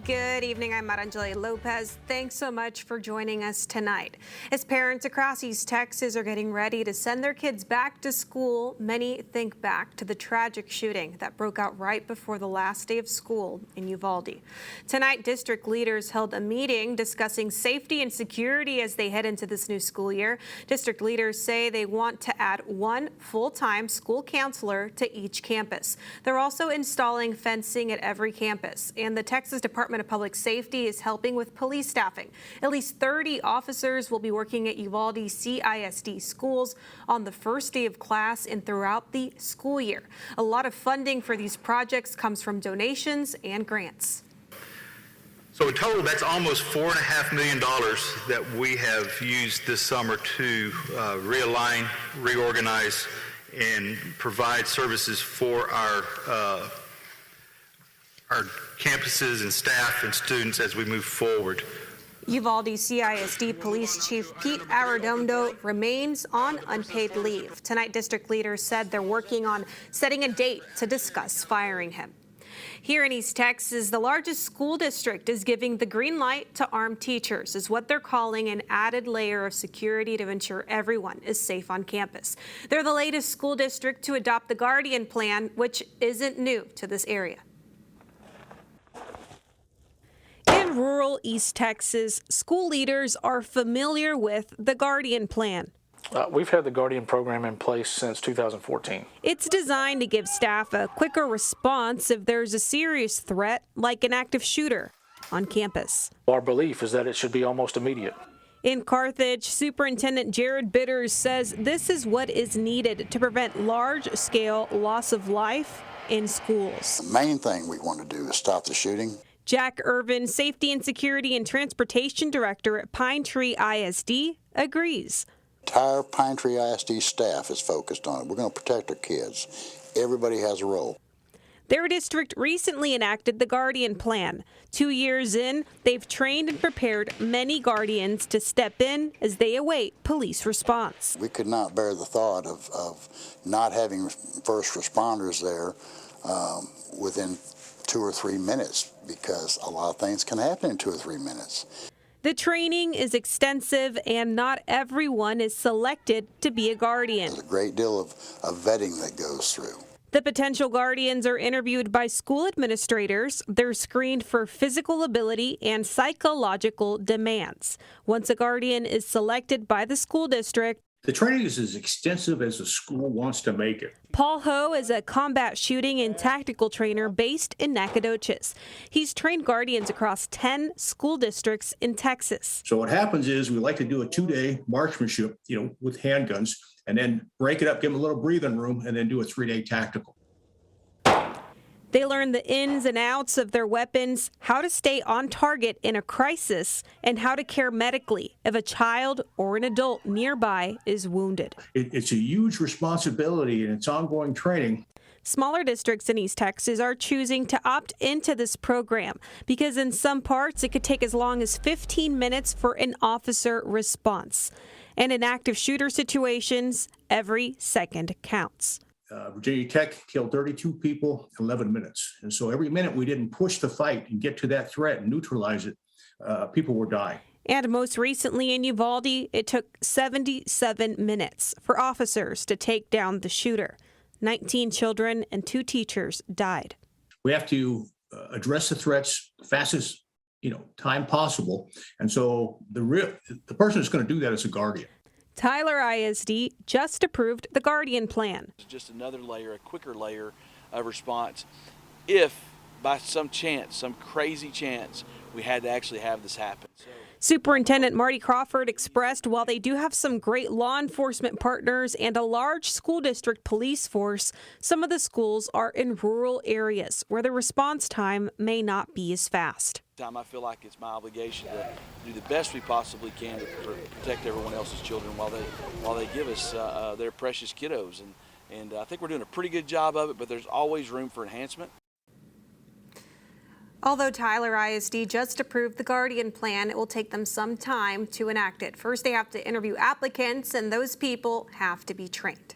Good evening, I'm Marangeli Lopez. Thanks so much for joining us tonight. As parents across East Texas are getting ready to send their kids back to school, many think back to the tragic shooting that broke out right before the last day of school in Uvalde. Tonight, district leaders held a meeting discussing safety and security as they head into this new school year. District leaders say they want to add one full-time school counselor to each campus. They're also installing fencing at every campus, and the Texas Department of Public Safety is helping with police staffing. At least 30 officers will be working at Uvalde ISD schools on the first day of class and throughout the school year. A lot of funding for these projects comes from donations and grants. So in total, that's almost $4.5 million that we have used this summer to realign, reorganize, and provide services for our campuses and staff and students as we move forward. Uvalde CISD Police Chief Pete Arredondo remains on unpaid leave. Tonight, district leaders said they're working on setting a date to discuss firing him. Here in East Texas, the largest school district is giving the green light to armed teachers, is what they're calling an added layer of security to ensure everyone is safe on campus. They're the latest school district to adopt the Guardian Plan, which isn't new to this area. In rural East Texas, school leaders are familiar with the Guardian Plan. We've had the Guardian program in place since 2014. It's designed to give staff a quicker response if there's a serious threat, like an active shooter, on campus. Our belief is that it should be almost immediate. In Carthage, Superintendent Jared Bitters says this is what is needed to prevent large-scale loss of life in schools. The main thing we want to do is stop the shooting. Jack Irvin, Safety and Security and Transportation Director at Pine Tree ISD, agrees. Entire Pine Tree ISD staff is focused on it. We're going to protect our kids. Everybody has a role. Their district recently enacted the Guardian Plan. 2 years in, they've trained and prepared many guardians to step in as they await police response. We could not bear the thought of not having first responders there within 2 or 3 minutes, because a lot of things can happen in 2 or 3 minutes. The training is extensive, and not everyone is selected to be a guardian. There's a great deal of vetting that goes through. The potential guardians are interviewed by school administrators. They're screened for physical ability and psychological demands. Once a guardian is selected by the school district, the training is as extensive as the school wants to make it. Paul Ho is a combat shooting and tactical trainer based in Nacogdoches. He's trained guardians across 10 school districts in Texas. So what happens is we like to do a 2-day marksmanship, with handguns, and then break it up, give them a little breathing room, and then do a 3-day tactical. They learn the ins and outs of their weapons, how to stay on target in a crisis, and how to care medically if a child or an adult nearby is wounded. It's a huge responsibility, and it's ongoing training. Smaller districts in East Texas are choosing to opt into this program because in some parts it could take as long as 15 minutes for an officer response. And in active shooter situations, every second counts. Virginia Tech killed 32 people in 11 minutes. And so every minute we didn't push the fight and get to that threat and neutralize it, people were dying. And most recently in Uvalde, it took 77 minutes for officers to take down the shooter. 19 children and 2 teachers died. We have to address the threats fastest time possible. And so the person that's going to do that is a guardian. Tyler ISD just approved the Guardian Plan. It's just another layer, a quicker layer of response. If by some chance, some crazy chance, we had to actually have this happen. Superintendent Marty Crawford expressed while they do have some great law enforcement partners and a large school district police force, some of the schools are in rural areas where the response time may not be as fast. I feel like it's my obligation to do the best we possibly can to protect everyone else's children while they give us their precious kiddos. And I think we're doing a pretty good job of it, but there's always room for enhancement. Although Tyler ISD just approved the Guardian Plan, it will take them some time to enact it. First, they have to interview applicants, and those people have to be trained.